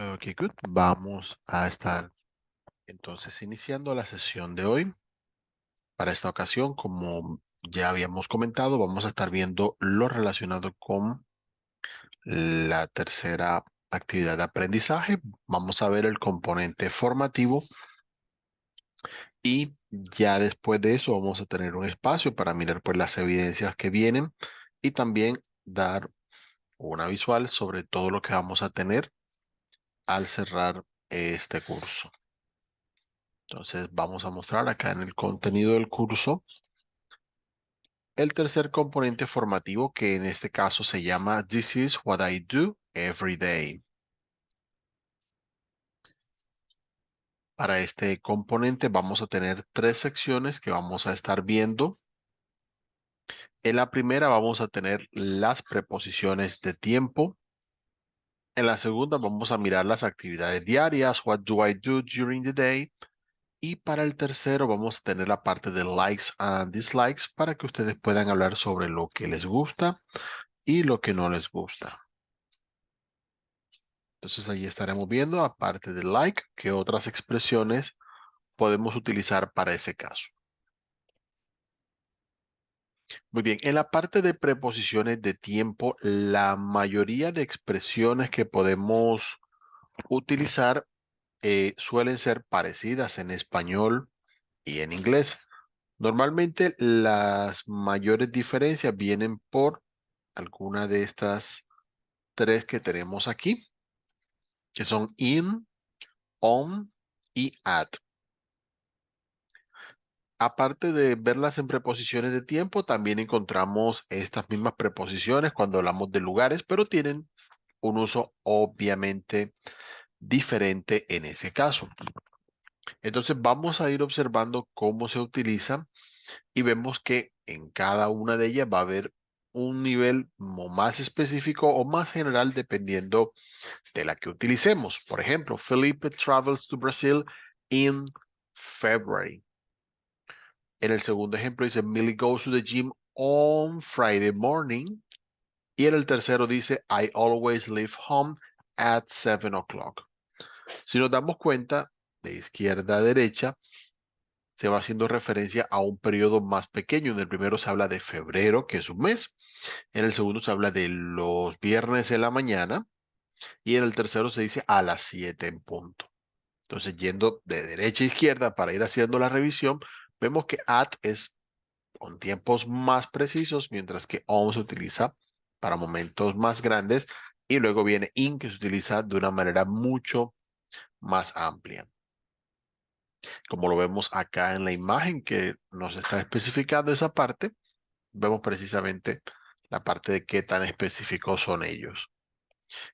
Ok, good. Vamos a estar entonces iniciando la sesión de hoy. Para esta ocasión, como ya habíamos comentado, vamos a estar viendo lo relacionado con la tercera actividad de aprendizaje. Vamos a ver el componente formativo y ya después de eso vamos a tener un espacio para mirar pues las evidencias que vienen y también dar una visual sobre todo lo que vamos a tener al cerrar este curso. Entonces vamos a mostrar acá en el contenido del curso el tercer componente formativo, que en este caso se llama This is what I do every day. Para este componente vamos a tener tres secciones que vamos a estar viendo. En la primera vamos a tener las preposiciones de tiempo. En la segunda vamos a mirar las actividades diarias, What do I do during the day? Y para el tercero vamos a tener la parte de likes and dislikes para que ustedes puedan hablar sobre lo que les gusta y lo que no les gusta. Entonces ahí estaremos viendo, aparte de like, qué otras expresiones podemos utilizar para ese caso. Muy bien, en la parte de preposiciones de tiempo, la mayoría de expresiones que podemos utilizar suelen ser parecidas en español y en inglés. Normalmente las mayores diferencias vienen por alguna de estas tres que tenemos aquí, que son in, on y at. Aparte de verlas en preposiciones de tiempo, también encontramos estas mismas preposiciones cuando hablamos de lugares, pero tienen un uso obviamente diferente en ese caso. Entonces vamos a ir observando cómo se utiliza y vemos que en cada una de ellas va a haber un nivel o más específico o más general dependiendo de la que utilicemos. Por ejemplo, Felipe travels to Brazil in February. En el segundo ejemplo dice, Millie goes to the gym on Friday morning. Y en el tercero dice, I always leave home at 7 o'clock. Si nos damos cuenta, de izquierda a derecha, se va haciendo referencia a un periodo más pequeño. En el primero se habla de febrero, que es un mes. En el segundo se habla de los viernes en la mañana. Y en el tercero se dice a las 7 en punto. Entonces, yendo de derecha a izquierda para ir haciendo la revisión, vemos que at es con tiempos más precisos, mientras que on se utiliza para momentos más grandes y luego viene in, que se utiliza de una manera mucho más amplia. Como lo vemos acá en la imagen que nos está especificando esa parte, vemos precisamente la parte de qué tan específicos son ellos.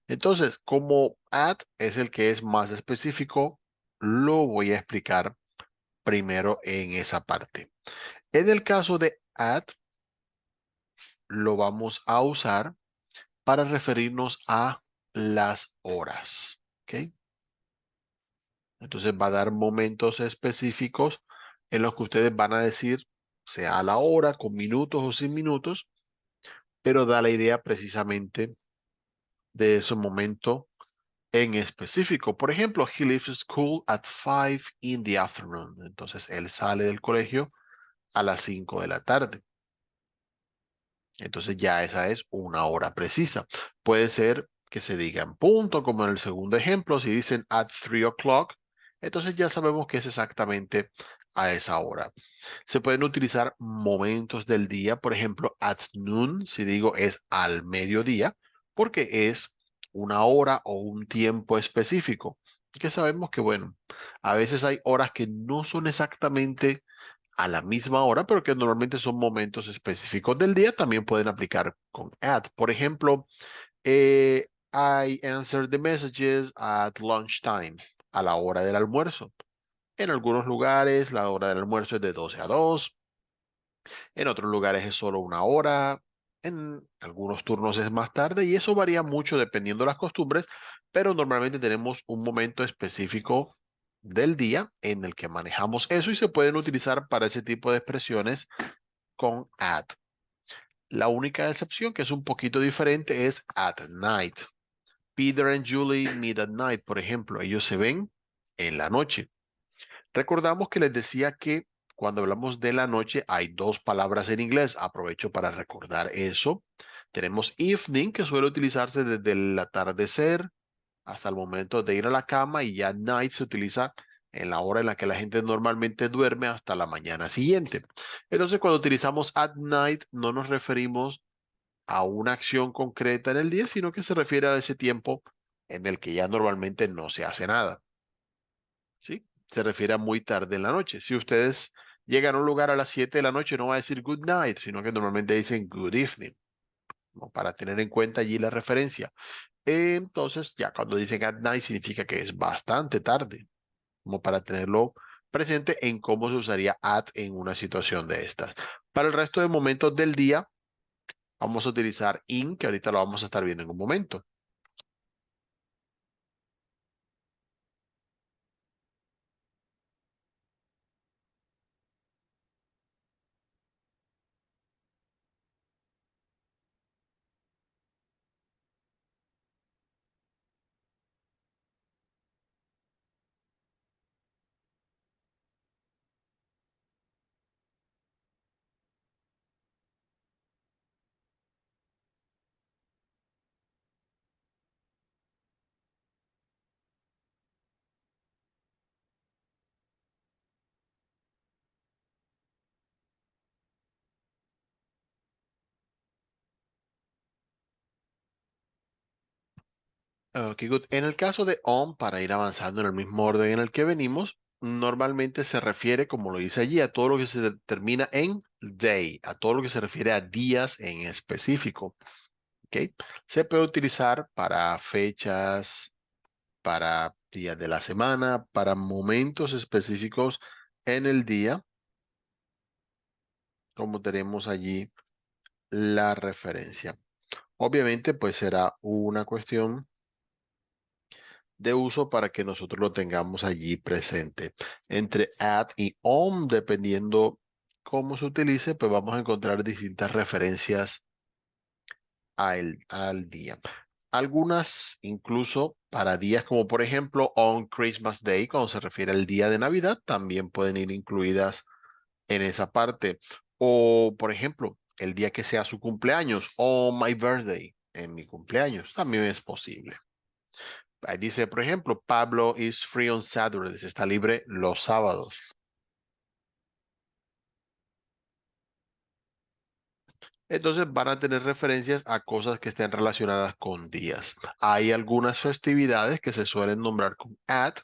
Entonces, como at es el que es más específico, lo voy a explicar primero en esa parte. En el caso de at, lo vamos a usar para referirnos a las horas. ¿Ok? Entonces va a dar momentos específicos en los que ustedes van a decir, sea a la hora, con minutos o sin minutos, pero da la idea precisamente de ese momento en específico. Por ejemplo, he leaves school at 5 in the afternoon. Entonces él sale del colegio a las 5 de la tarde. Entonces ya esa es una hora precisa. Puede ser que se diga en punto, como en el segundo ejemplo, si dicen at 3 o'clock, entonces ya sabemos que es exactamente a esa hora. Se pueden utilizar momentos del día, por ejemplo, at noon, si digo es al mediodía, porque es una hora o un tiempo específico. Que sabemos que, bueno, a veces hay horas que no son exactamente a la misma hora, pero que normalmente son momentos específicos del día, también pueden aplicar con at. Por ejemplo, I answer the messages at lunchtime, a la hora del almuerzo. En algunos lugares la hora del almuerzo es de 12 a 2, en otros lugares es solo una hora, en algunos turnos es más tarde y eso varía mucho dependiendo de las costumbres, pero normalmente tenemos un momento específico del día en el que manejamos eso y se pueden utilizar para ese tipo de expresiones con at. La única excepción que es un poquito diferente es at night. Peter and Julie meet at night, por ejemplo. Ellos se ven en la noche. Recordamos que les decía que cuando hablamos de la noche hay dos palabras en inglés. Aprovecho para recordar eso. Tenemos evening, que suele utilizarse desde el atardecer hasta el momento de ir a la cama, y ya night se utiliza en la hora en la que la gente normalmente duerme hasta la mañana siguiente. Entonces, cuando utilizamos at night, no nos referimos a una acción concreta en el día, sino que se refiere a ese tiempo en el que ya normalmente no se hace nada. ¿Sí? Se refiere a muy tarde en la noche. Si ustedes llegan a un lugar a las 7 de la noche, no va a decir good night, sino que normalmente dicen good evening, ¿no? Para tener en cuenta allí la referencia. Entonces, ya cuando dicen at night significa que es bastante tarde, como para tenerlo presente en cómo se usaría at en una situación de estas. Para el resto de momentos del día, vamos a utilizar in, que ahorita lo vamos a estar viendo en un momento. Ok, good. En el caso de on, para ir avanzando en el mismo orden en el que venimos, normalmente se refiere, como lo dice allí, a todo lo que se termina en day, a todo lo que se refiere a días en específico. ¿Ok? Se puede utilizar para fechas, para días de la semana, para momentos específicos en el día, como tenemos allí la referencia. Obviamente, pues será una cuestión de uso para que nosotros lo tengamos allí presente. Entre at y on, dependiendo cómo se utilice, pues vamos a encontrar distintas referencias al día. Algunas incluso para días como por ejemplo on Christmas Day, cuando se refiere al día de Navidad, también pueden ir incluidas en esa parte. O por ejemplo, el día que sea su cumpleaños, o my birthday, en mi cumpleaños, también es posible. Ahí dice, por ejemplo, Pablo is free on Saturdays, está libre los sábados. Entonces van a tener referencias a cosas que estén relacionadas con días. Hay algunas festividades que se suelen nombrar con at,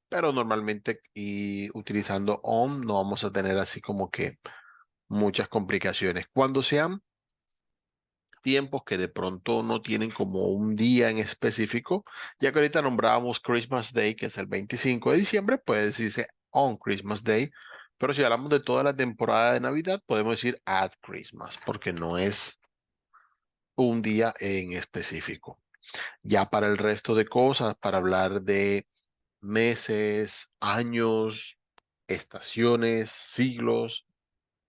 pero normalmente y utilizando on no vamos a tener así como que muchas complicaciones. Cuando sean tiempos que de pronto no tienen como un día en específico, ya que ahorita nombrábamos Christmas Day, que es el 25 de diciembre, puede decirse on Christmas Day, pero si hablamos de toda la temporada de Navidad, podemos decir at Christmas, porque no es un día en específico. Ya para el resto de cosas, para hablar de meses, años, estaciones, siglos,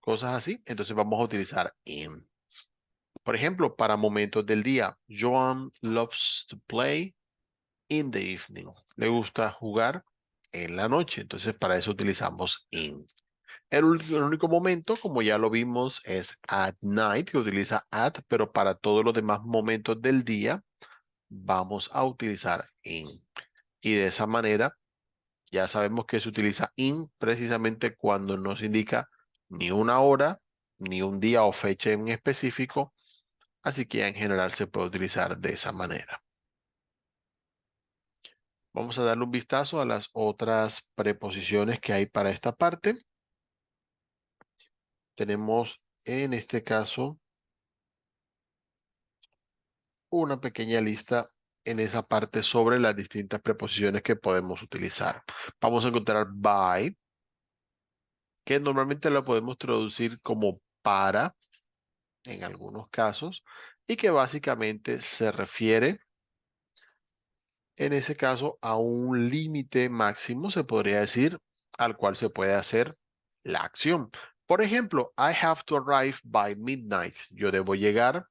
cosas así, entonces vamos a utilizar in. Por ejemplo, para momentos del día, Joan loves to play in the evening. Le gusta jugar en la noche, entonces para eso utilizamos in. El único momento, como ya lo vimos, es at night, que utiliza at, pero para todos los demás momentos del día vamos a utilizar in. Y de esa manera ya sabemos que se utiliza in precisamente cuando no se indica ni una hora, ni un día o fecha en específico, así que en general se puede utilizar de esa manera. Vamos a darle un vistazo a las otras preposiciones que hay para esta parte. Tenemos en este caso una pequeña lista en esa parte sobre las distintas preposiciones que podemos utilizar. Vamos a encontrar by, que normalmente la podemos traducir como para en algunos casos, y que básicamente se refiere en ese caso a un límite máximo, se podría decir, al cual se puede hacer la acción. Por ejemplo, I have to arrive by midnight. Yo debo llegar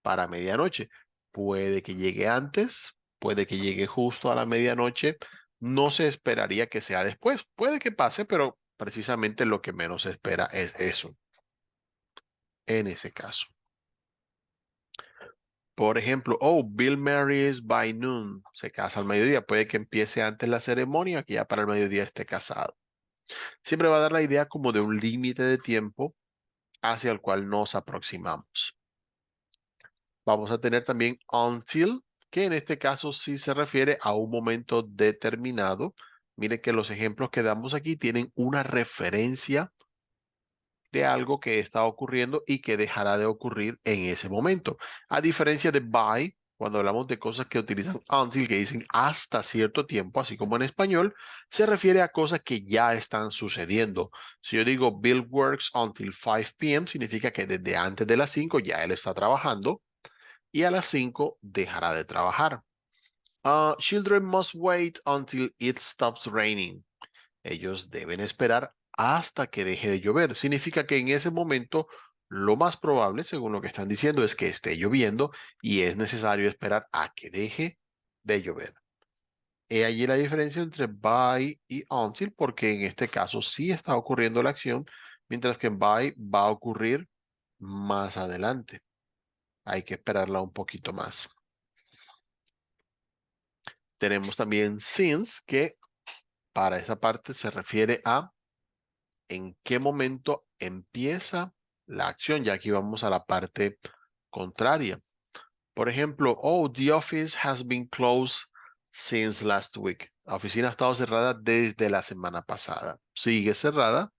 para medianoche. Puede que llegue antes, puede que llegue justo a la medianoche, no se esperaría que sea después. Puede que pase, pero precisamente lo que menos se espera es eso, en ese caso. Por ejemplo, oh, Bill marries by noon. Se casa al mediodía. Puede que empiece antes la ceremonia, que ya para el mediodía esté casado. Siempre va a dar la idea como de un límite de tiempo hacia el cual nos aproximamos. Vamos a tener también until, que en este caso sí se refiere a un momento determinado. Miren que los ejemplos que damos aquí tienen una referencia de algo que está ocurriendo y que dejará de ocurrir en ese momento. A diferencia de by, cuando hablamos de cosas que utilizan until, que dicen hasta cierto tiempo, así como en español, se refiere a cosas que ya están sucediendo. Si yo digo Bill works until 5 p.m., significa que desde antes de las 5 ya él está trabajando y a las 5 dejará de trabajar. Children must wait until it stops raining. Ellos deben esperar hasta que deje de llover. Significa que en ese momento lo más probable, según lo que están diciendo, es que esté lloviendo y es necesario esperar a que deje de llover. He allí la diferencia entre by y until, porque en este caso sí está ocurriendo la acción, mientras que en by va a ocurrir más adelante. Hay que esperarla un poquito más. Tenemos también since, que para esa parte se refiere a en qué momento empieza la acción. Ya aquí vamos a la parte contraria. Por ejemplo, oh, the office has been closed since last week. La oficina ha estado cerrada desde la semana pasada. Sigue cerrada,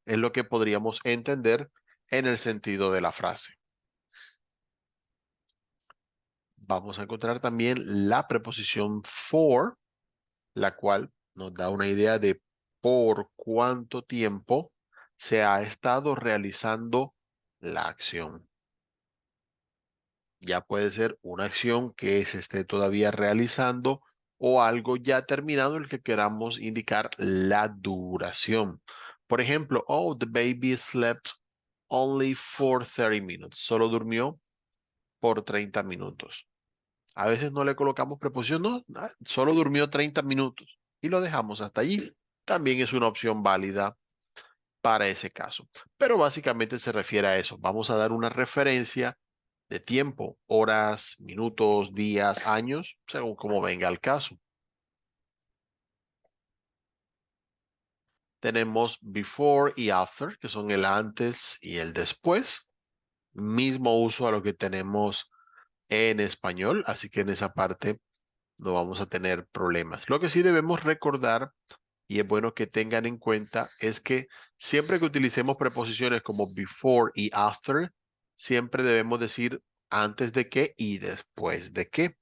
es lo que podríamos entender en el sentido de la frase. Vamos a encontrar también la preposición for, la cual nos da una idea de por cuánto tiempo se ha estado realizando la acción. Ya puede ser una acción que se esté todavía realizando o algo ya terminado en el que queramos indicar la duración. Por ejemplo, oh, the baby slept only for 30 minutes. Solo durmió por 30 minutos. A veces no le colocamos preposición, no, solo durmió 30 minutos y lo dejamos hasta allí. También es una opción válida para ese caso. Pero básicamente se refiere a eso. Vamos a dar una referencia de tiempo, horas, minutos, días, años, según como venga el caso. Tenemos before y after, que son el antes y el después. Mismo uso a lo que tenemos en español, así que en esa parte no vamos a tener problemas. Lo que sí debemos recordar, y es bueno que tengan en cuenta, es que siempre que utilicemos preposiciones como before y after, siempre debemos decir antes de qué y después de qué.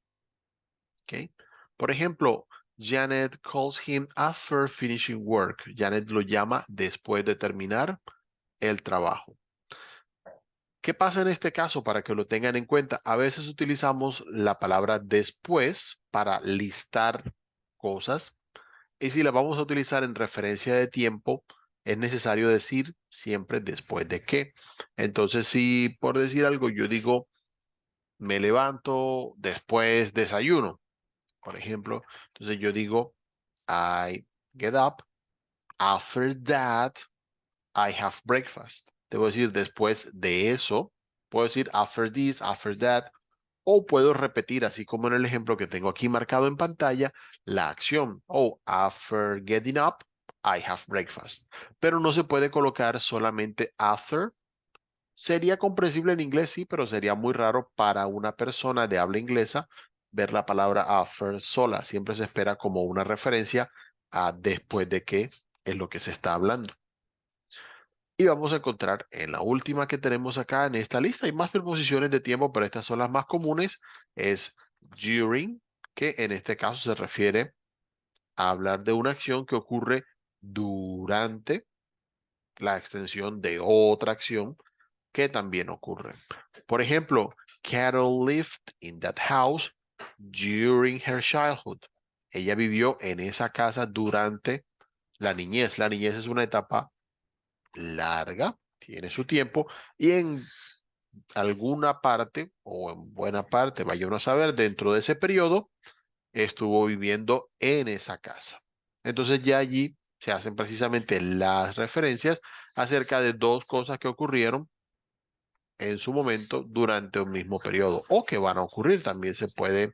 ¿Ok? Por ejemplo, Janet calls him after finishing work. Janet lo llama después de terminar el trabajo. ¿Qué pasa en este caso para que lo tengan en cuenta? A veces utilizamos la palabra después para listar cosas y si la vamos a utilizar en referencia de tiempo, es necesario decir siempre después de qué. Entonces, si por decir algo yo digo me levanto, después desayuno, por ejemplo, entonces yo digo I get up, after that I have breakfast. Debo decir después de eso, puedo decir after this, after that, o puedo repetir, así como en el ejemplo que tengo aquí marcado en pantalla, la acción. Oh, after getting up, I have breakfast. Pero no se puede colocar solamente after. Sería comprensible en inglés, sí, pero sería muy raro para una persona de habla inglesa ver la palabra after sola. Siempre se espera como una referencia a después de qué es lo que se está hablando. Y vamos a encontrar en la última que tenemos acá en esta lista. Hay más preposiciones de tiempo, pero estas son las más comunes. Es during, que en este caso se refiere a hablar de una acción que ocurre durante la extensión de otra acción que también ocurre. Por ejemplo, Carol lived in that house during her childhood. Ella vivió en esa casa durante la niñez. La niñez es una etapa larga, tiene su tiempo, y en alguna parte, o en buena parte, vaya uno a saber, dentro de ese periodo, estuvo viviendo en esa casa. Entonces ya allí se hacen precisamente las referencias acerca de dos cosas que ocurrieron en su momento durante un mismo periodo o que van a ocurrir. También se puede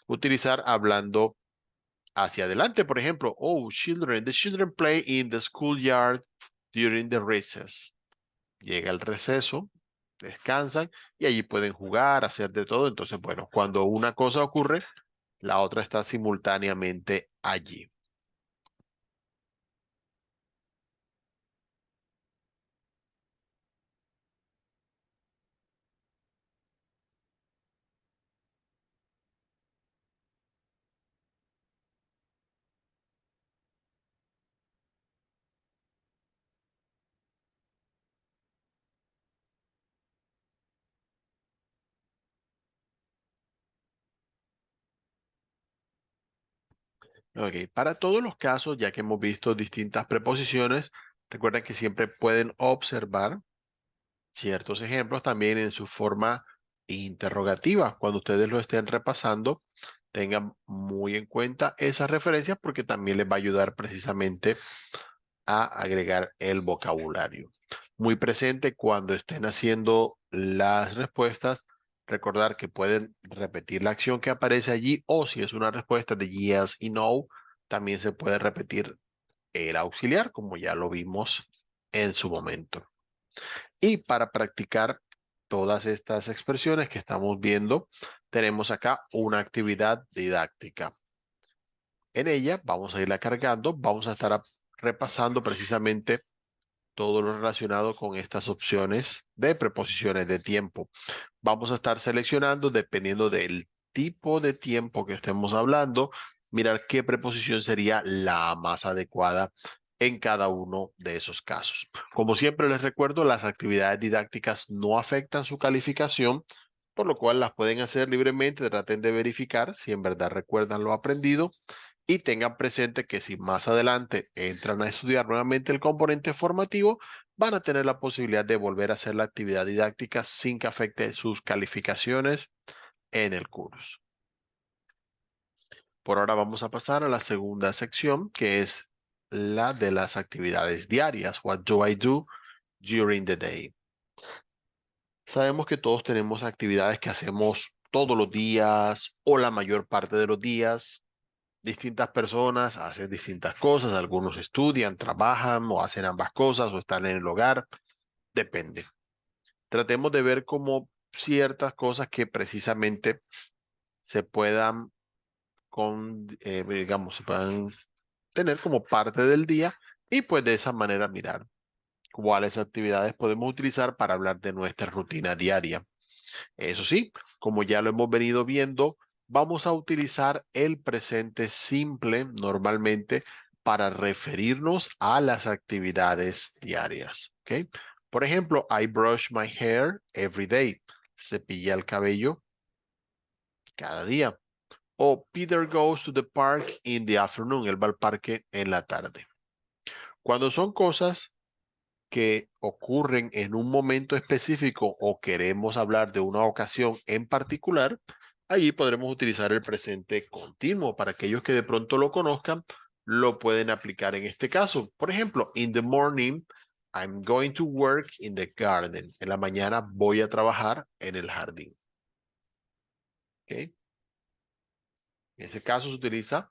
utilizar hablando hacia adelante. Por ejemplo, oh, the children play in the schoolyard during the recess. Llega el receso, descansan y allí pueden jugar, hacer de todo. Entonces, bueno, cuando una cosa ocurre, la otra está simultáneamente allí. Ok, para todos los casos, ya que hemos visto distintas preposiciones, recuerden que siempre pueden observar ciertos ejemplos también en su forma interrogativa. Cuando ustedes lo estén repasando, tengan muy en cuenta esas referencias porque también les va a ayudar precisamente a agregar el vocabulario. Muy presente cuando estén haciendo las respuestas, recordar que pueden repetir la acción que aparece allí o si es una respuesta de yes y no, también se puede repetir el auxiliar como ya lo vimos en su momento. Y para practicar todas estas expresiones que estamos viendo, tenemos acá una actividad didáctica. En ella vamos a irla cargando, vamos a estar repasando precisamente todo lo relacionado con estas opciones de preposiciones de tiempo. Vamos a estar seleccionando dependiendo del tipo de tiempo que estemos hablando, mirar qué preposición sería la más adecuada en cada uno de esos casos. Como siempre les recuerdo, las actividades didácticas no afectan su calificación, por lo cual las pueden hacer libremente, traten de verificar si en verdad recuerdan lo aprendido y tengan presente que si más adelante entran a estudiar nuevamente el componente formativo, van a tener la posibilidad de volver a hacer la actividad didáctica sin que afecte sus calificaciones en el curso. Por ahora vamos a pasar a la segunda sección, que es la de las actividades diarias. What do I do during the day? Sabemos que todos tenemos actividades que hacemos todos los días o la mayor parte de los días. Distintas personas hacen distintas cosas, algunos estudian, trabajan o hacen ambas cosas o están en el hogar, depende. Tratemos de ver como ciertas cosas que precisamente se puedan digamos, se puedan tener como parte del día y pues de esa manera mirar cuáles actividades podemos utilizar para hablar de nuestra rutina diaria. Eso sí, como ya lo hemos venido viendo, vamos a utilizar el presente simple normalmente para referirnos a las actividades diarias. ¿Ok? Por ejemplo, I brush my hair every day. Cepilla el cabello cada día. O Peter goes to the park in the afternoon. Él va al parque en la tarde. Cuando son cosas que ocurren en un momento específico o queremos hablar de una ocasión en particular, allí podremos utilizar el presente continuo. Para aquellos que de pronto lo conozcan, lo pueden aplicar en este caso. Por ejemplo, in the morning, I'm going to work in the garden. En la mañana voy a trabajar en el jardín. ¿Ok? En ese caso se utiliza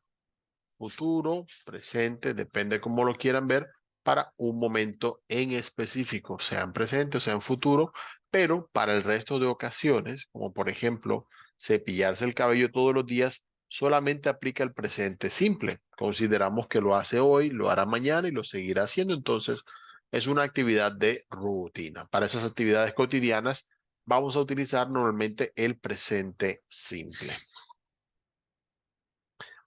futuro, presente, depende cómo lo quieran ver, para un momento en específico, sea en presente o sea en futuro, pero para el resto de ocasiones, como por ejemplo cepillarse el cabello todos los días, solamente aplica el presente simple. Consideramos que lo hace hoy, lo hará mañana y lo seguirá haciendo, entonces es una actividad de rutina. Para esas actividades cotidianas vamos a utilizar normalmente el presente simple.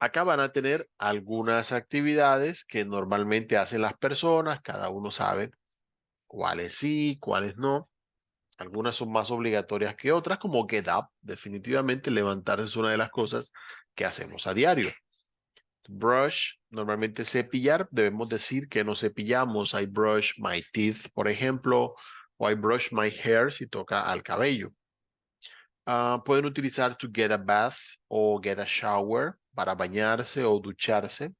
Acá van a tener algunas actividades que normalmente hacen las personas, cada uno sabe cuáles sí, cuáles no. Algunas son más obligatorias que otras, como get up, definitivamente levantarse es una de las cosas que hacemos a diario. Brush, normalmente cepillar, debemos decir que nos cepillamos. I brush my teeth, por ejemplo, o I brush my hair si toca al cabello. Pueden utilizar to get a bath o get a shower. para bañarse o ducharse.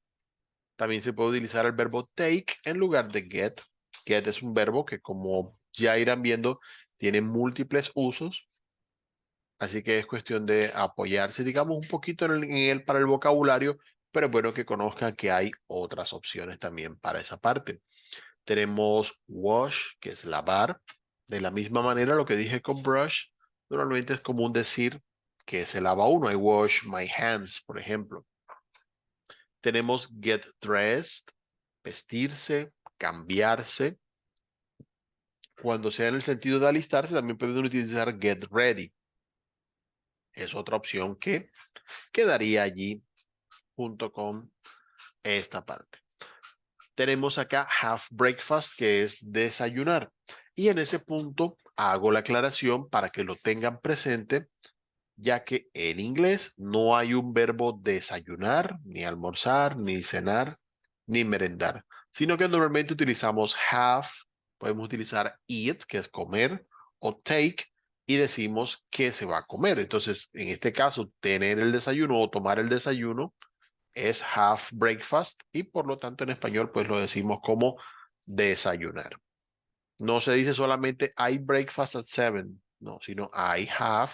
También se puede utilizar el verbo take en lugar de get. Get es un verbo que, como ya irán viendo, tiene múltiples usos. Así que es cuestión de apoyarse, digamos, un poquito en él para el vocabulario, pero es bueno que conozcan que hay otras opciones también para esa parte. Tenemos wash, que es lavar. De la misma manera, lo que dije con brush, normalmente es común decir que se lava uno. I wash my hands, por ejemplo. Tenemos get dressed, vestirse, cambiarse. Cuando sea en el sentido de alistarse, también pueden utilizar get ready. Es otra opción que quedaría allí junto con esta parte. Tenemos acá have breakfast, que es desayunar. Y en ese punto hago la aclaración para que lo tengan presente, ya que en inglés no hay un verbo desayunar, ni almorzar, ni cenar, ni merendar, sino que normalmente utilizamos have, podemos utilizar eat, que es comer, o take, y decimos que se va a comer. Entonces, en este caso, tener el desayuno o tomar el desayuno es have breakfast y por lo tanto en español pues lo decimos como desayunar. No se dice solamente I breakfast at 7, no, sino I have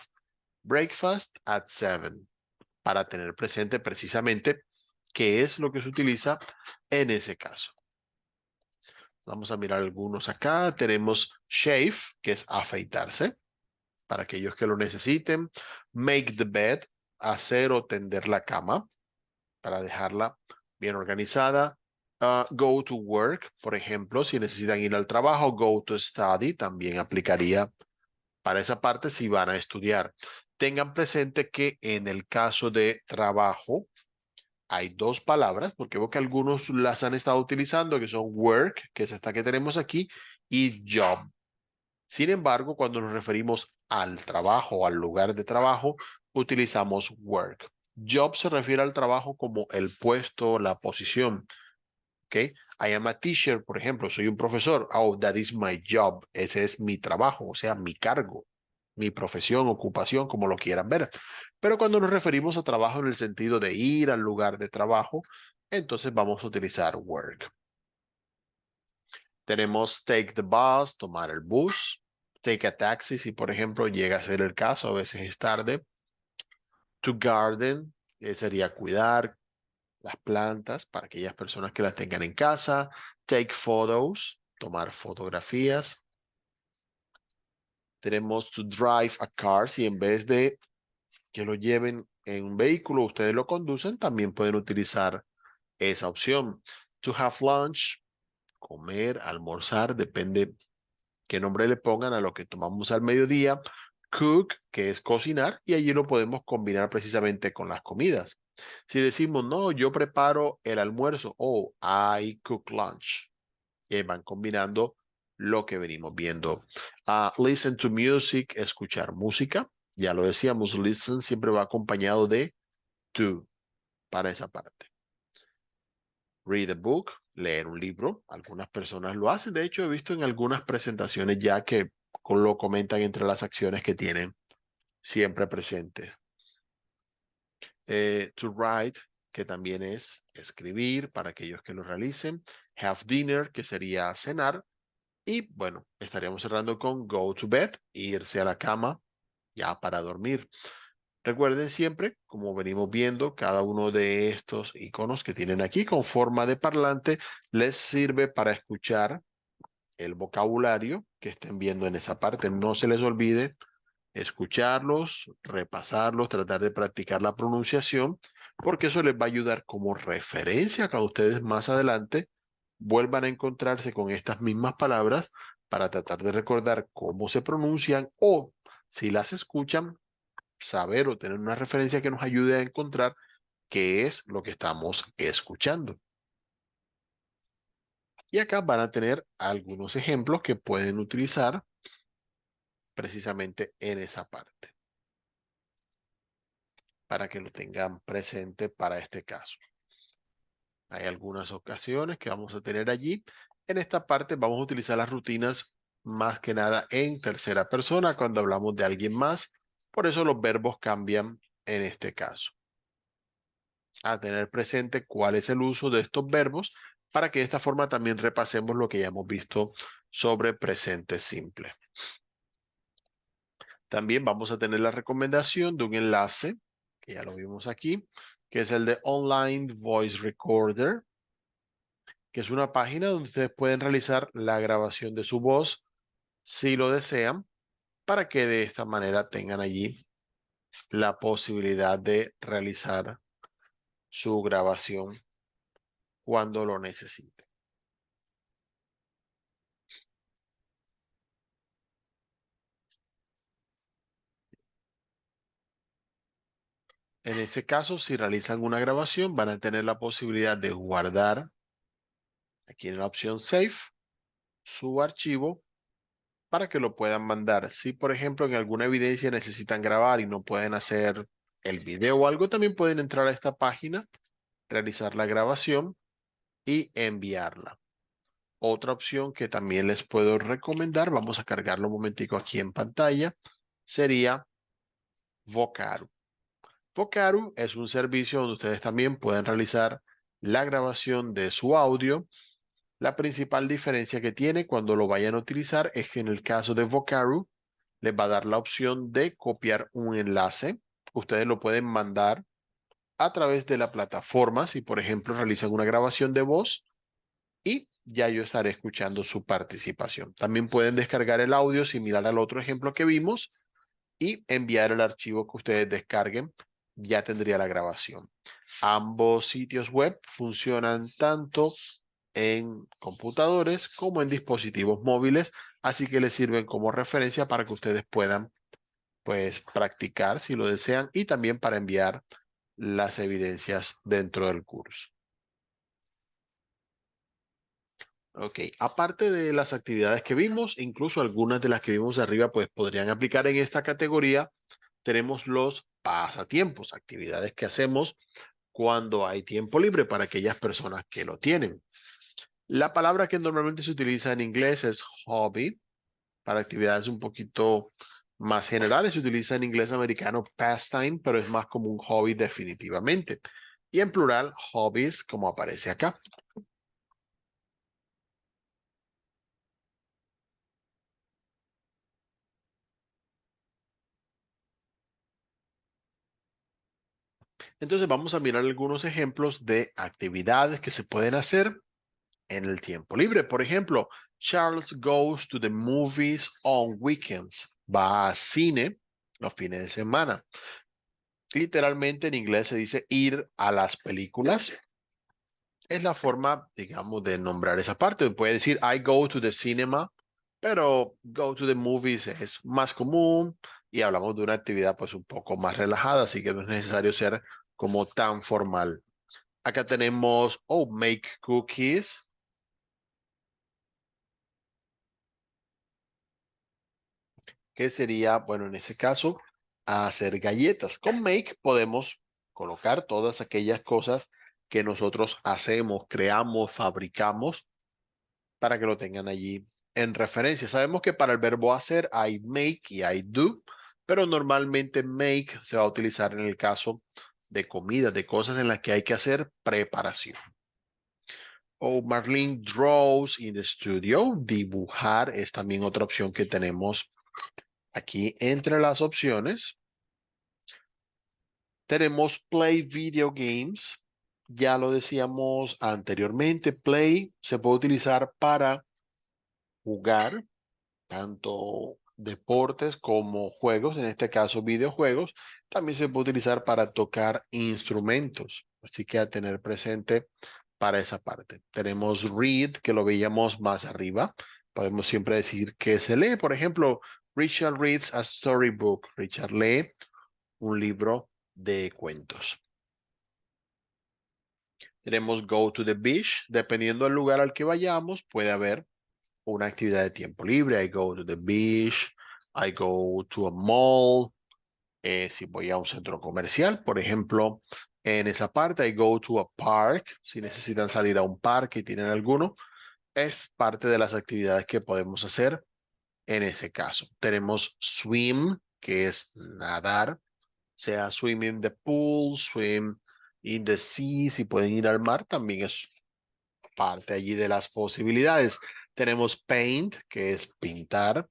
breakfast at 7 para tener presente precisamente qué es lo que se utiliza en ese caso. Vamos a mirar algunos acá. Tenemos shave, que es afeitarse, para aquellos que lo necesiten. Make the bed, hacer o tender la cama, para dejarla bien organizada. Go to work, por ejemplo, si necesitan ir al trabajo. Go to study también aplicaría para esa parte si van a estudiar. Tengan presente que en el caso de trabajo hay dos palabras, porque veo que algunos las han estado utilizando, que son work, que es esta que tenemos aquí, y job. Sin embargo, cuando nos referimos al trabajo o al lugar de trabajo, utilizamos work. Job se refiere al trabajo como el puesto, la posición. ¿Ok? I am a teacher, por ejemplo, soy un profesor. Oh, that is my job. Ese es mi trabajo, o sea, mi cargo, mi profesión, ocupación, como lo quieran ver. Pero cuando nos referimos a trabajo en el sentido de ir al lugar de trabajo, entonces vamos a utilizar work. Tenemos take the bus, tomar el bus. Take a taxi, si por ejemplo llega a ser el caso, a veces es tarde. To garden, sería cuidar las plantas para aquellas personas que las tengan en casa. Take photos, tomar fotografías. Tenemos to drive a car, si en vez de que lo lleven en un vehículo, ustedes lo conducen, también pueden utilizar esa opción. To have lunch, comer, almorzar, depende qué nombre le pongan a lo que tomamos al mediodía. Cook, que es cocinar, y allí lo podemos combinar precisamente con las comidas. Si decimos, no, yo preparo el almuerzo, o I cook lunch. Y ahí van combinando lo que venimos viendo. Listen to music, escuchar música. Ya lo decíamos, listen siempre va acompañado de to para esa parte. Read a book, leer un libro. Algunas personas lo hacen. De hecho, he visto en algunas presentaciones ya que lo comentan entre las acciones que tienen siempre presentes. To write, que también es escribir para aquellos que lo realicen. Have dinner, que sería cenar. Y bueno, estaríamos cerrando con go to bed, irse a la cama ya para dormir. Recuerden siempre, como venimos viendo, cada uno de estos iconos que tienen aquí con forma de parlante les sirve para escuchar el vocabulario que estén viendo en esa parte. No se les olvide escucharlos, repasarlos, tratar de practicar la pronunciación, porque eso les va a ayudar como referencia cuando ustedes más adelante vuelvan a encontrarse con estas mismas palabras para tratar de recordar cómo se pronuncian o si las escuchan, saber o tener una referencia que nos ayude a encontrar qué es lo que estamos escuchando. Y acá van a tener algunos ejemplos que pueden utilizar precisamente en esa parte, para que lo tengan presente para este caso. Hay algunas ocasiones que vamos a tener allí. En esta parte vamos a utilizar las rutinas más que nada en tercera persona cuando hablamos de alguien más. Por eso los verbos cambian en este caso. a tener presente cuál es el uso de estos verbos para que de esta forma también repasemos lo que ya hemos visto sobre presente simple. También vamos a tener la recomendación de un enlace, que ya lo vimos aquí, que es el de Online Voice Recorder, que es una página donde ustedes pueden realizar la grabación de su voz si lo desean, para que de esta manera tengan allí la posibilidad de realizar su grabación cuando lo necesiten. En este caso, si realizan una grabación, van a tener la posibilidad de guardar aquí en la opción Save su archivo para que lo puedan mandar. Si, por ejemplo, en alguna evidencia necesitan grabar y no pueden hacer el video o algo, también pueden entrar a esta página, realizar la grabación y enviarla. Otra opción que también les puedo recomendar, vamos a cargarlo un momentico aquí en pantalla, sería Vocaru. Vocaru es un servicio donde ustedes también pueden realizar la grabación de su audio. La principal diferencia que tiene cuando lo vayan a utilizar es que en el caso de Vocaru les va a dar la opción de copiar un enlace. Ustedes lo pueden mandar a través de la plataforma si, por ejemplo, realizan una grabación de voz y ya yo estaré escuchando su participación. También pueden descargar el audio similar al otro ejemplo que vimos y enviar el archivo que ustedes descarguen. Ya tendría la grabación. Ambos sitios web funcionan tanto en computadores como en dispositivos móviles, así que les sirven como referencia para que ustedes puedan pues practicar si lo desean y también para enviar las evidencias dentro del curso. Ok, aparte de las actividades que vimos, incluso algunas de las que vimos arriba, pues podrían aplicar en esta categoría. Tenemos los pasatiempos, actividades que hacemos cuando hay tiempo libre para aquellas personas que lo tienen. La palabra que normalmente se utiliza en inglés es hobby. Para actividades un poquito más generales se utiliza en inglés americano pastime, pero es más como un hobby definitivamente. Y en plural, hobbies, como aparece acá. Entonces vamos a mirar algunos ejemplos de actividades que se pueden hacer en el tiempo libre. Por ejemplo, Charles goes to the movies on weekends. Va a cine los fines de semana. Literalmente en inglés se dice ir a las películas. Es la forma, digamos, de nombrar esa parte. Puede decir I go to the cinema, pero go to the movies es más común y hablamos de una actividad pues un poco más relajada, así que no es necesario ser como tan formal. Acá tenemos, oh, make cookies, que sería, bueno, en ese caso, hacer galletas. Con make podemos colocar todas aquellas cosas que nosotros hacemos, creamos, fabricamos para que lo tengan allí en referencia. Sabemos que para el verbo hacer hay make y hay do, pero normalmente make se va a utilizar en el caso de comida, de cosas en las que hay que hacer preparación. O Marlene draws in the studio. Dibujar es también otra opción que tenemos aquí entre las opciones. Tenemos play video games. Ya lo decíamos anteriormente, play se puede utilizar para jugar tanto deportes como juegos, en este caso videojuegos. También se puede utilizar para tocar instrumentos, así que a tener presente para esa parte. Tenemos read, que lo veíamos más arriba. Podemos siempre decir que se lee. Por ejemplo, Richard reads a storybook. Richard lee un libro de cuentos. Tenemos go to the beach. Dependiendo del lugar al que vayamos, puede haber una actividad de tiempo libre. I go to the beach. I go to a mall. Si voy a un centro comercial, por ejemplo, en esa parte, I go to a park. Si necesitan salir a un parque y tienen alguno, es parte de las actividades que podemos hacer en ese caso. Tenemos swim, que es nadar, sea swim in the pool, swim In the sea, si pueden ir al mar, también es parte allí de las posibilidades. Tenemos paint, que es pintar.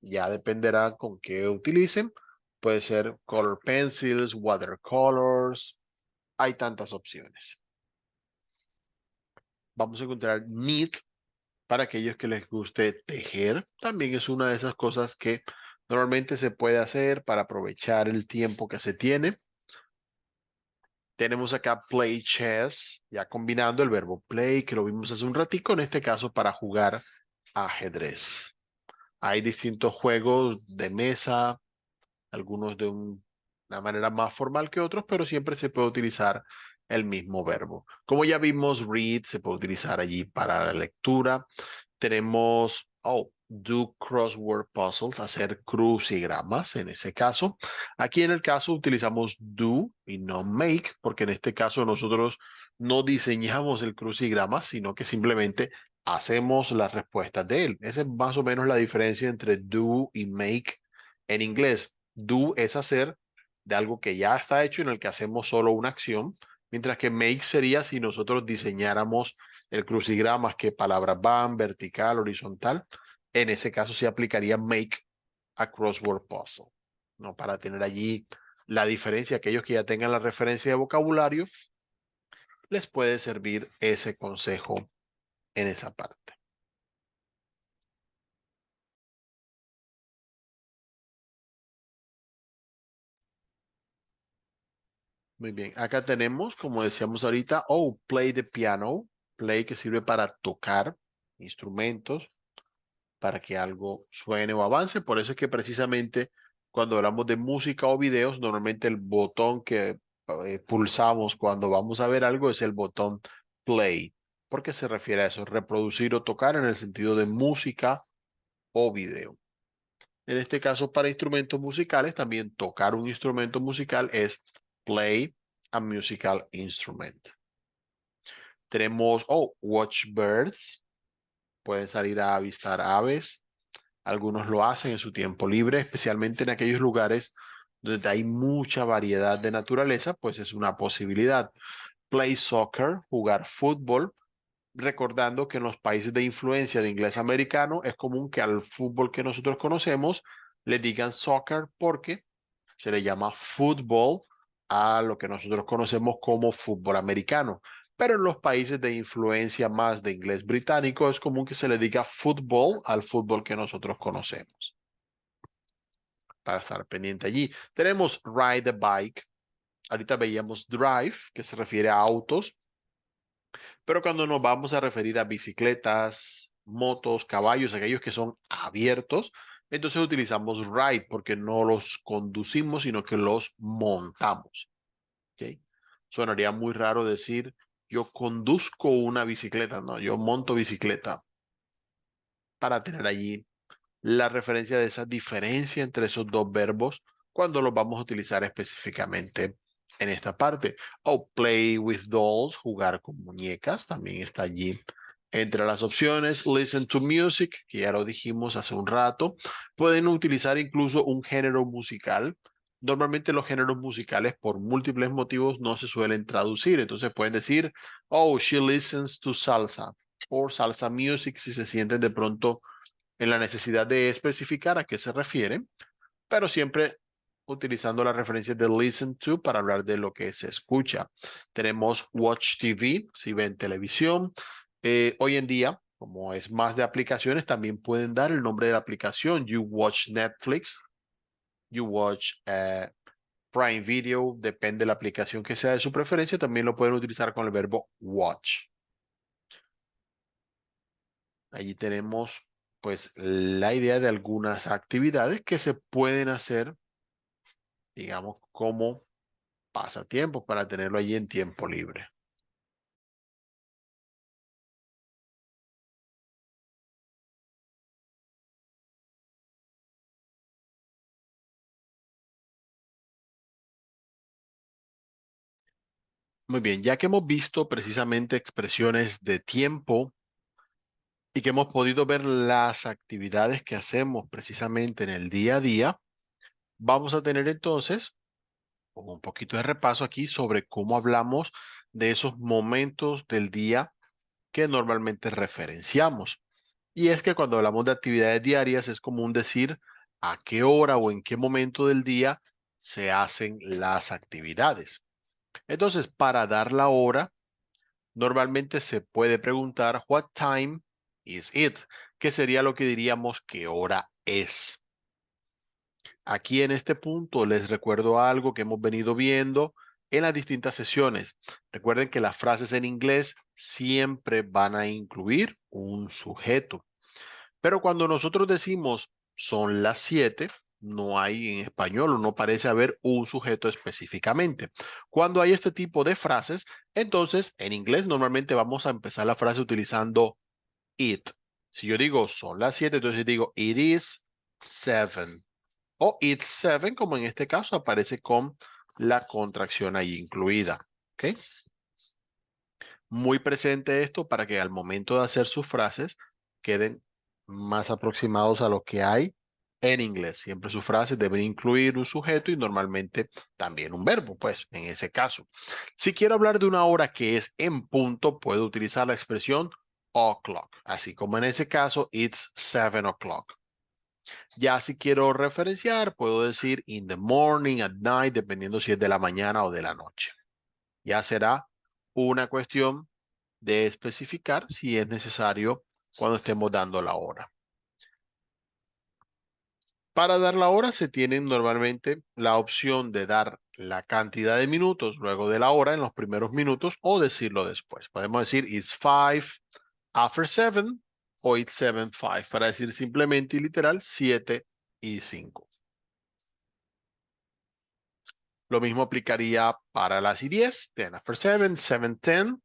Ya dependerá con qué utilicen. Puede ser color pencils, watercolors. Hay tantas opciones. Vamos a encontrar knit para aquellos que les guste tejer. También es una de esas cosas que normalmente se puede hacer para aprovechar el tiempo que se tiene. Tenemos acá play chess, ya combinando el verbo play, que lo vimos hace un ratico, en este caso para jugar ajedrez. Hay distintos juegos de mesa, algunos de una manera más formal que otros, pero siempre se puede utilizar el mismo verbo. Como ya vimos, read se puede utilizar allí para la lectura. Tenemos, do crossword puzzles, hacer crucigramas en ese caso. Aquí en el caso utilizamos do y no make, porque en este caso nosotros no diseñamos el crucigrama, sino que simplemente hacemos las respuestas de él. Esa es más o menos la diferencia entre do y make en inglés. Do es hacer de algo que ya está hecho en el que hacemos solo una acción, mientras que make sería si nosotros diseñáramos el crucigrama, qué palabras van, vertical, horizontal. En ese caso se aplicaría make a crossword puzzle, ¿no? Para tener allí la diferencia, aquellos que ya tengan la referencia de vocabulario, les puede servir ese consejo en esa parte. Muy bien, acá tenemos, como decíamos ahorita, play the piano, play que sirve para tocar instrumentos, para que algo suene o avance. Por eso es que precisamente cuando hablamos de música o videos, normalmente el botón que pulsamos cuando vamos a ver algo es el botón play, porque se refiere a eso, reproducir o tocar en el sentido de música o video. En este caso, para instrumentos musicales, también tocar un instrumento musical es play a musical instrument. Tenemos, watch birds, pueden salir a avistar aves. Algunos lo hacen en su tiempo libre, especialmente en aquellos lugares donde hay mucha variedad de naturaleza, pues es una posibilidad. Play soccer, jugar fútbol, recordando que en los países de influencia de inglés americano es común que al fútbol que nosotros conocemos le digan soccer porque se le llama fútbol a lo que nosotros conocemos como fútbol americano. Pero en los países de influencia más de inglés británico es común que se le diga fútbol al fútbol que nosotros conocemos. Para estar pendiente allí. Tenemos ride a bike. Ahorita veíamos drive, que se refiere a autos, pero cuando nos vamos a referir a bicicletas, motos, caballos, aquellos que son abiertos, entonces utilizamos ride porque no los conducimos, sino que los montamos. ¿Ok? Sonaría muy raro decir yo conduzco una bicicleta, no, yo monto bicicleta para tener allí la referencia de esa diferencia entre esos dos verbos cuando los vamos a utilizar específicamente en esta parte. O play with dolls, jugar con muñecas, también está allí entre las opciones. Listen to music, que ya lo dijimos hace un rato. Pueden utilizar incluso un género musical. Normalmente los géneros musicales por múltiples motivos no se suelen traducir. Entonces pueden decir, she listens to salsa o salsa music si se sienten de pronto en la necesidad de especificar a qué se refiere, pero siempre utilizando la referencia de listen to para hablar de lo que se escucha. Tenemos watch TV, si ven televisión. Hoy en día, como es más de aplicaciones, también pueden dar el nombre de la aplicación. You watch Netflix, you watch Prime Video, depende de la aplicación que sea de su preferencia, también lo pueden utilizar con el verbo watch. Allí tenemos pues la idea de algunas actividades que se pueden hacer, digamos, como pasatiempos para tenerlo allí en tiempo libre. Muy bien, ya que hemos visto precisamente expresiones de tiempo y que hemos podido ver las actividades que hacemos precisamente en el día a día, vamos a tener entonces un poquito de repaso aquí sobre cómo hablamos de esos momentos del día que normalmente referenciamos. Y es que cuando hablamos de actividades diarias es común decir a qué hora o en qué momento del día se hacen las actividades. Entonces, para dar la hora, normalmente se puede preguntar what time is it, que sería lo que diríamos qué hora es. Aquí en este punto les recuerdo algo que hemos venido viendo en las distintas sesiones. Recuerden que las frases en inglés siempre van a incluir un sujeto. Pero cuando nosotros decimos son las 7, no hay en español o no parece haber un sujeto específicamente. Cuando hay este tipo de frases, entonces en inglés normalmente vamos a empezar la frase utilizando it. Si yo digo son las 7, entonces digo it is 7. O it's 7, como en este caso aparece con la contracción ahí incluida. ¿Ok? Muy presente esto para que al momento de hacer sus frases queden más aproximados a lo que hay en inglés. Siempre sus frases deben incluir un sujeto y normalmente también un verbo, pues en ese caso. Si quiero hablar de una hora que es en punto, puedo utilizar la expresión o'clock, así como en ese caso, it's 7 o'clock. Ya si quiero referenciar, puedo decir in the morning, at night, dependiendo si es de la mañana o de la noche. Ya será una cuestión de especificar si es necesario cuando estemos dando la hora. Para dar la hora se tiene normalmente la opción de dar la cantidad de minutos luego de la hora en los primeros minutos o decirlo después. Podemos decir it's 5 after 7 o it's 7:05 para decir simplemente y literal 7:05. Lo mismo aplicaría para las y 10, 10 after 7, 7:10.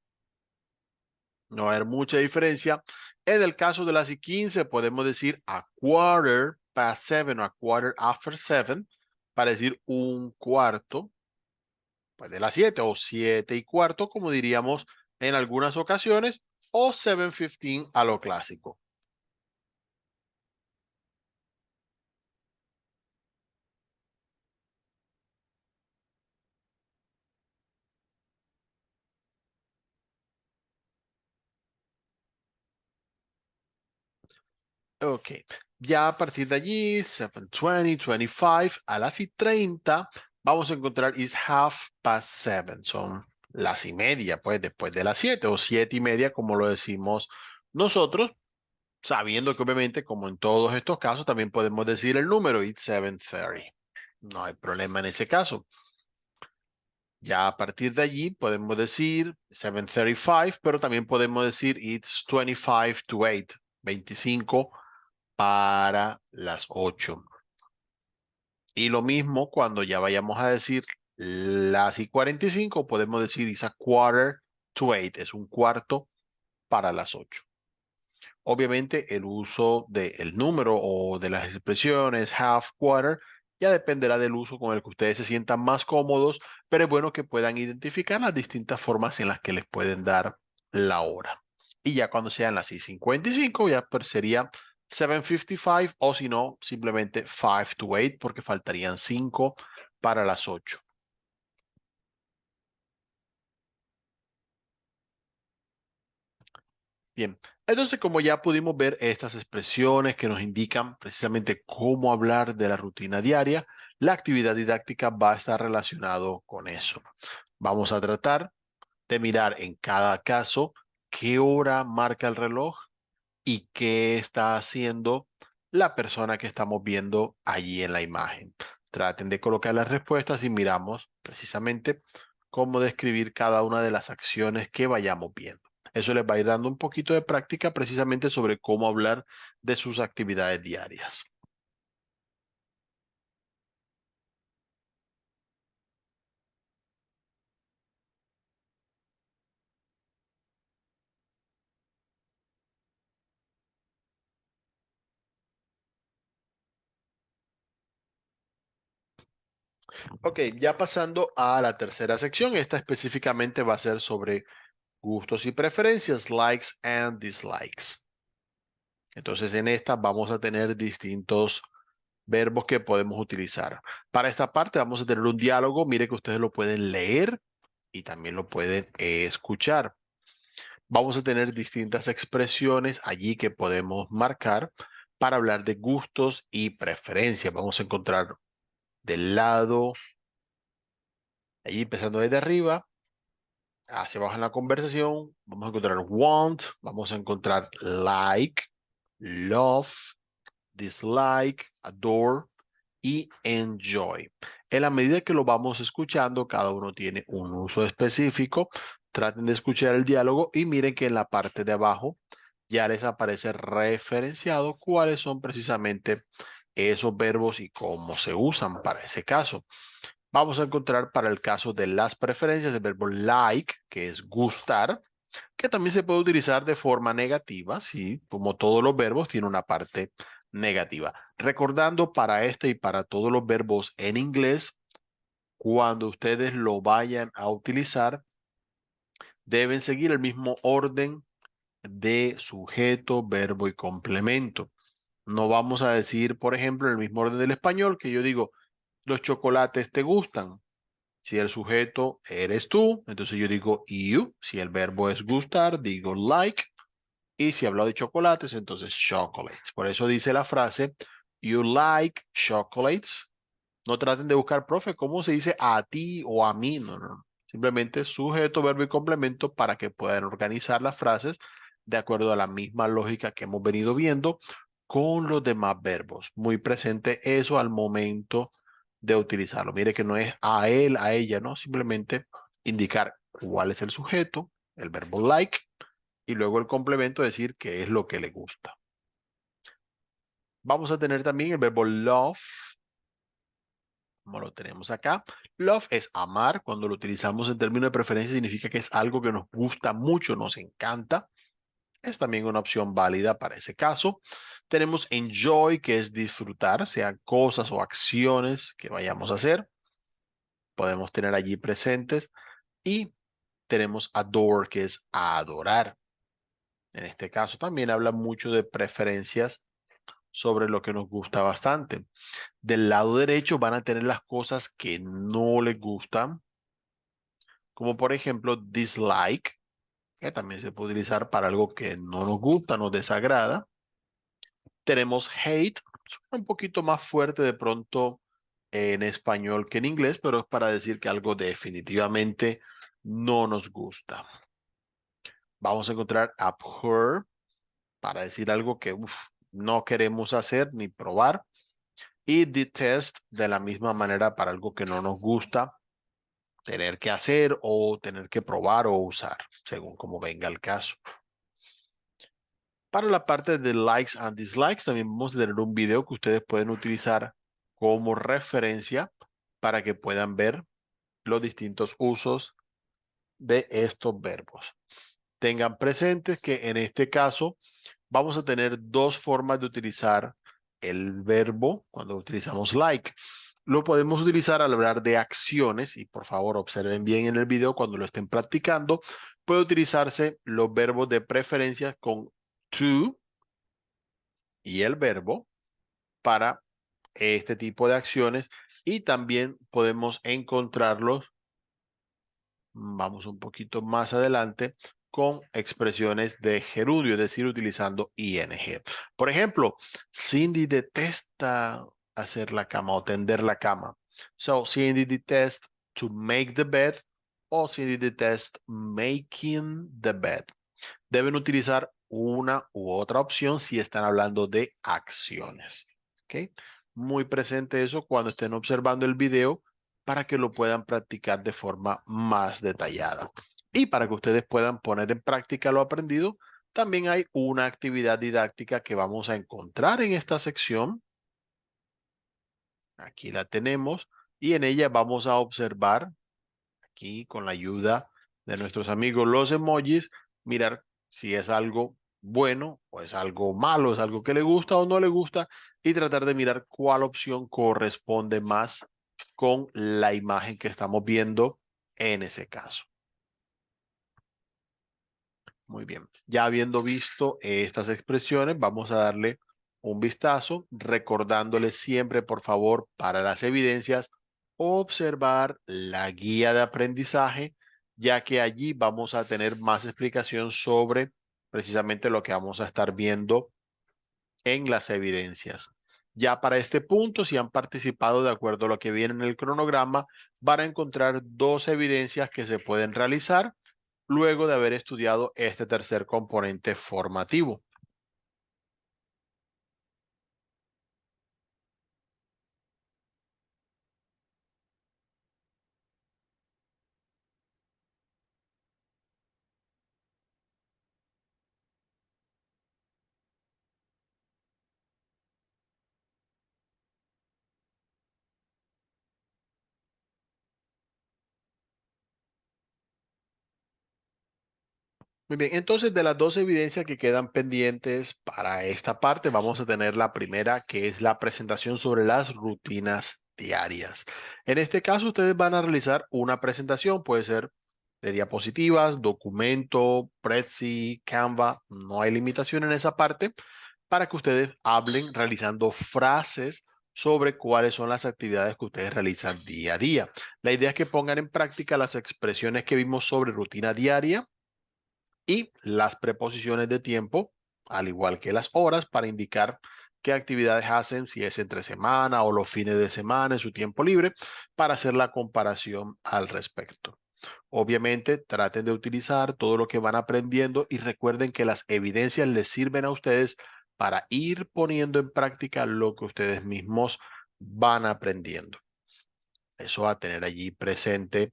No va a haber mucha diferencia. En el caso de las y 15, podemos decir a quarter past 7 o a quarter after 7 para decir un cuarto pues, de las 7 o 7:15, como diríamos en algunas ocasiones, o 7:15 a lo clásico. Ok, ya a partir de allí, 7:20, 25, a las y 30, vamos a encontrar is half past 7. Son las y media, pues después de las 7 o 7:30, como lo decimos nosotros, sabiendo que obviamente, como en todos estos casos, también podemos decir el número, it's 7:30. No hay problema en ese caso. Ya a partir de allí podemos decir 7:35, pero también podemos decir it's 25 to 8, 25 para las 8. Y lo mismo cuando ya vayamos a decir las y 45, podemos decir it's a quarter to 8, es un cuarto para las 8. Obviamente el uso del número o de las expresiones half, quarter, ya dependerá del uso con el que ustedes se sientan más cómodos, pero es bueno que puedan identificar las distintas formas en las que les pueden dar la hora. Y ya cuando sean las 6:55, ya pues sería 7:55 o si no, simplemente 5 to 8 porque faltarían 5 para las 8. Bien, entonces como ya pudimos ver estas expresiones que nos indican precisamente cómo hablar de la rutina diaria, la actividad didáctica va a estar relacionado con eso. Vamos a tratar de mirar en cada caso qué hora marca el reloj y qué está haciendo la persona que estamos viendo allí en la imagen. Traten de colocar las respuestas y miramos precisamente cómo describir cada una de las acciones que vayamos viendo. Eso les va a ir dando un poquito de práctica precisamente sobre cómo hablar de sus actividades diarias. Ok, ya pasando a la tercera sección, esta específicamente va a ser sobre gustos y preferencias, likes and dislikes. Entonces en esta vamos a tener distintos verbos que podemos utilizar. Para esta parte vamos a tener un diálogo. Mire que ustedes lo pueden leer y también lo pueden escuchar. Vamos a tener distintas expresiones allí que podemos marcar para hablar de gustos y preferencias. Vamos a encontrar del lado, allí empezando desde arriba, hacia abajo en la conversación, vamos a encontrar want, vamos a encontrar like, love, dislike, adore y enjoy. En la medida que lo vamos escuchando, cada uno tiene un uso específico. Traten de escuchar el diálogo y miren que en la parte de abajo ya les aparece referenciado cuáles son precisamente esos verbos y cómo se usan para ese caso. Vamos a encontrar para el caso de las preferencias el verbo like, que es gustar, que también se puede utilizar de forma negativa, sí, como todos los verbos, tiene una parte negativa. Recordando para este y para todos los verbos en inglés, cuando ustedes lo vayan a utilizar, deben seguir el mismo orden de sujeto, verbo y complemento. No vamos a decir, por ejemplo, en el mismo orden del español, que yo digo, los chocolates te gustan. Si el sujeto eres tú, entonces yo digo you. Si el verbo es gustar, digo like. Y si hablo de chocolates, entonces chocolates. Por eso dice la frase, you like chocolates. No traten de buscar, profe, ¿cómo se dice a ti o a mí? No, no, no. Simplemente sujeto, verbo y complemento para que puedan organizar las frases de acuerdo a la misma lógica que hemos venido viendo con los demás verbos. Muy presente eso al momento de utilizarlo. Mire que no es a él, a ella, ¿no? Simplemente indicar cuál es el sujeto, el verbo like, y luego el complemento decir qué es lo que le gusta. Vamos a tener también el verbo love, como lo tenemos acá. Love es amar. Cuando lo utilizamos en términos de preferencia significa que es algo que nos gusta mucho, nos encanta. Es también una opción válida para ese caso. Tenemos enjoy, que es disfrutar, sean cosas o acciones que vayamos a hacer. Podemos tener allí presentes. Y tenemos adore, que es adorar. En este caso también habla mucho de preferencias sobre lo que nos gusta bastante. Del lado derecho van a tener las cosas que no les gustan, como por ejemplo dislike, que también se puede utilizar para algo que no nos gusta, nos desagrada. Tenemos hate, suena un poquito más fuerte de pronto en español que en inglés, pero es para decir que algo definitivamente no nos gusta. Vamos a encontrar abhor para decir algo que no queremos hacer ni probar. Y detest de la misma manera para algo que no nos gusta tener que hacer o tener que probar o usar, según como venga el caso. Para la parte de likes and dislikes, también vamos a tener un video que ustedes pueden utilizar como referencia para que puedan ver los distintos usos de estos verbos. Tengan presentes que en este caso vamos a tener dos formas de utilizar el verbo cuando utilizamos like. Lo podemos utilizar al hablar de acciones y por favor observen bien en el video cuando lo estén practicando. Puede utilizarse los verbos de preferencia con to y el verbo para este tipo de acciones y también podemos encontrarlos, vamos un poquito más adelante, con expresiones de gerundio, es decir, utilizando ing. Por ejemplo, Cindy detesta hacer la cama o tender la cama. So, Cindy detests to make the bed o Cindy detests making the bed. Deben utilizar una u otra opción si están hablando de acciones. ¿Ok? Muy presente eso cuando estén observando el video para que lo puedan practicar de forma más detallada. Y para que ustedes puedan poner en práctica lo aprendido, también hay una actividad didáctica que vamos a encontrar en esta sección. Aquí la tenemos y en ella vamos a observar, aquí con la ayuda de nuestros amigos los emojis, mirar si es algo bueno o es algo malo, es algo que le gusta o no le gusta y tratar de mirar cuál opción corresponde más con la imagen que estamos viendo en ese caso. Muy bien, ya habiendo visto estas expresiones, vamos a darle un vistazo, recordándoles siempre, por favor, para las evidencias, observar la guía de aprendizaje, ya que allí vamos a tener más explicación sobre precisamente lo que vamos a estar viendo en las evidencias. Ya para este punto, si han participado de acuerdo a lo que viene en el cronograma, van a encontrar dos evidencias que se pueden realizar luego de haber estudiado este tercer componente formativo. Muy bien, entonces de las dos evidencias que quedan pendientes para esta parte, vamos a tener la primera, que es la presentación sobre las rutinas diarias. En este caso, ustedes van a realizar una presentación, puede ser de diapositivas, documento, Prezi, Canva, no hay limitación en esa parte, para que ustedes hablen realizando frases sobre cuáles son las actividades que ustedes realizan día a día. La idea es que pongan en práctica las expresiones que vimos sobre rutina diaria y las preposiciones de tiempo, al igual que las horas, para indicar qué actividades hacen, si es entre semana o los fines de semana en su tiempo libre, para hacer la comparación al respecto. Obviamente, traten de utilizar todo lo que van aprendiendo y recuerden que las evidencias les sirven a ustedes para ir poniendo en práctica lo que ustedes mismos van aprendiendo. Eso va a tener allí presente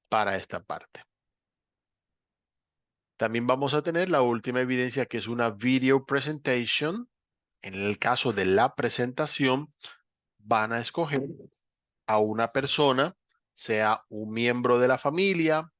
para esta parte. También vamos a tener la última evidencia que es una video presentation. En el caso de la presentación, van a escoger a una persona, sea un miembro de la familia.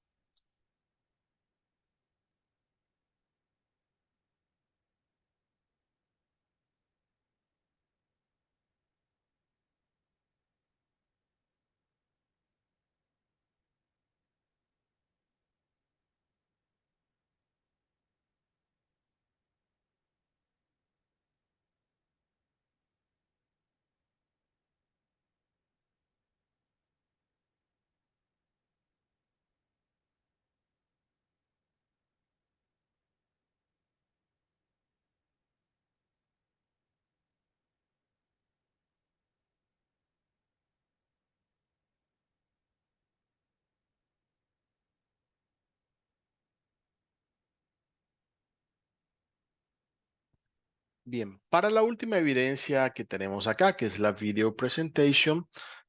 Bien, para la última evidencia que tenemos acá, que es la video presentation,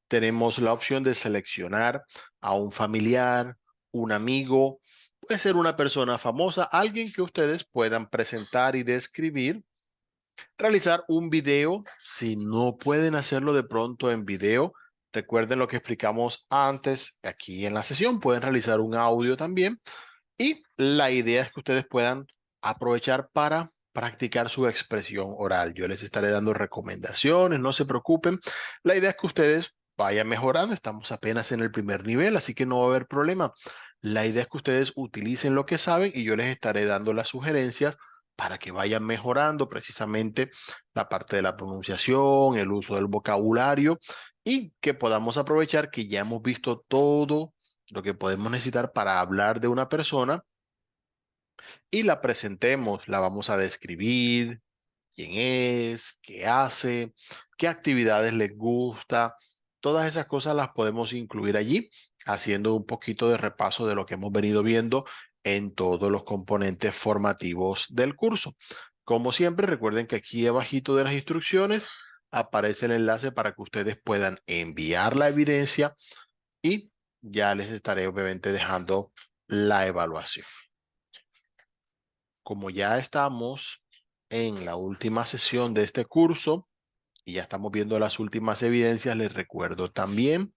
tenemos la opción de seleccionar a un familiar, un amigo, puede ser una persona famosa, alguien que ustedes puedan presentar y describir, realizar un video. Si no pueden hacerlo de pronto en video, recuerden lo que explicamos antes aquí en la sesión, pueden realizar un audio también y la idea es que ustedes puedan aprovechar para practicar su expresión oral. Yo les estaré dando recomendaciones, no se preocupen. La idea es que ustedes vayan mejorando. Estamos apenas en el primer nivel, así que no va a haber problema. La idea es que ustedes utilicen lo que saben y yo les estaré dando las sugerencias para que vayan mejorando precisamente la parte de la pronunciación, el uso del vocabulario y que podamos aprovechar que ya hemos visto todo lo que podemos necesitar para hablar de una persona y la presentemos, la vamos a describir, quién es, qué hace, qué actividades les gusta. Todas esas cosas las podemos incluir allí, haciendo un poquito de repaso de lo que hemos venido viendo en todos los componentes formativos del curso. Como siempre, recuerden que aquí abajito de las instrucciones aparece el enlace para que ustedes puedan enviar la evidencia y ya les estaré obviamente dejando la evaluación. Como ya estamos en la última sesión de este curso y ya estamos viendo las últimas evidencias, les recuerdo también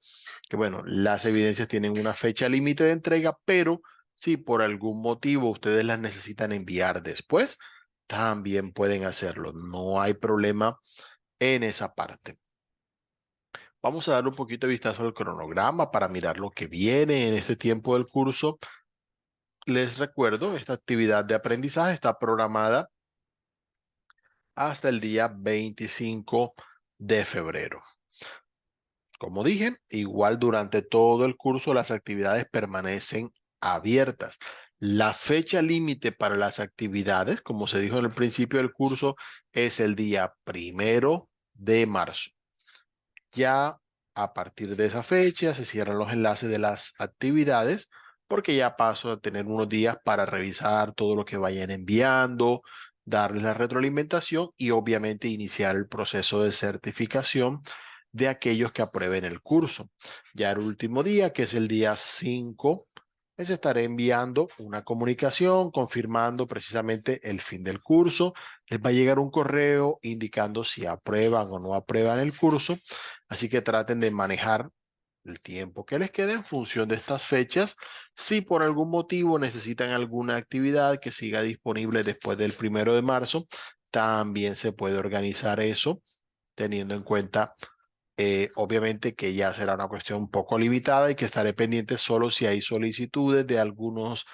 que, bueno, las evidencias tienen una fecha límite de entrega, pero si por algún motivo ustedes las necesitan enviar después, también pueden hacerlo. No hay problema en esa parte. Vamos a dar un poquito de vistazo al cronograma para mirar lo que viene en este tiempo del curso. Les recuerdo, esta actividad de aprendizaje está programada hasta el día 25 de febrero. Como dije, igual durante todo el curso las actividades permanecen abiertas. La fecha límite para las actividades, como se dijo en el principio del curso, es el día 1 de marzo. Ya a partir de esa fecha se cierran los enlaces de las actividades porque ya paso a tener unos días para revisar todo lo que vayan enviando, darles la retroalimentación y obviamente iniciar el proceso de certificación de aquellos que aprueben el curso. Ya el último día, que es el día 5, les estaré enviando una comunicación confirmando precisamente el fin del curso. Les va a llegar un correo indicando si aprueban o no aprueban el curso. Así que traten de manejar el tiempo que les quede en función de estas fechas. Si por algún motivo necesitan alguna actividad que siga disponible después del 1 de marzo, también se puede organizar eso, teniendo en cuenta, obviamente, que ya será una cuestión un poco limitada y que estaré pendiente solo si hay solicitudes de algunos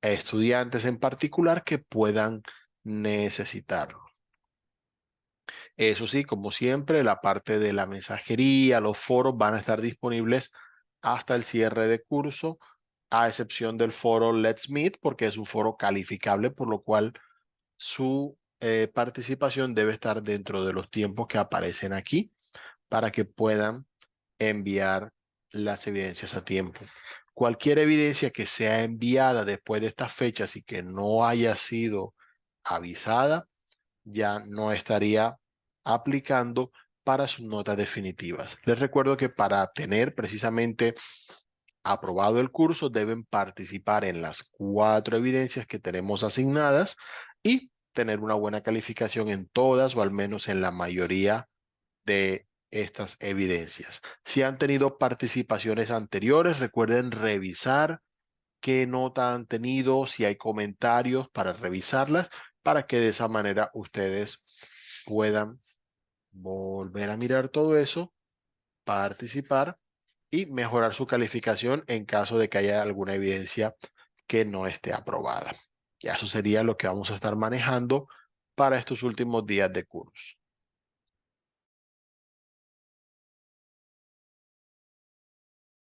estudiantes en particular que puedan necesitarlo. Eso sí, como siempre, la parte de la mensajería, los foros van a estar disponibles hasta el cierre de curso, a excepción del foro Let's Meet, porque es un foro calificable, por lo cual su participación debe estar dentro de los tiempos que aparecen aquí para que puedan enviar las evidencias a tiempo. Cualquier evidencia que sea enviada después de estas fechas y que no haya sido avisada, ya no estaría aplicando para sus notas definitivas. Les recuerdo que para tener precisamente aprobado el curso deben participar en las 4 evidencias que tenemos asignadas y tener una buena calificación en todas o al menos en la mayoría de estas evidencias. Si han tenido participaciones anteriores, recuerden revisar qué nota han tenido, si hay comentarios para revisarlas, para que de esa manera ustedes puedan volver a mirar todo eso, participar y mejorar su calificación en caso de que haya alguna evidencia que no esté aprobada. Ya eso sería lo que vamos a estar manejando para estos últimos días de curso.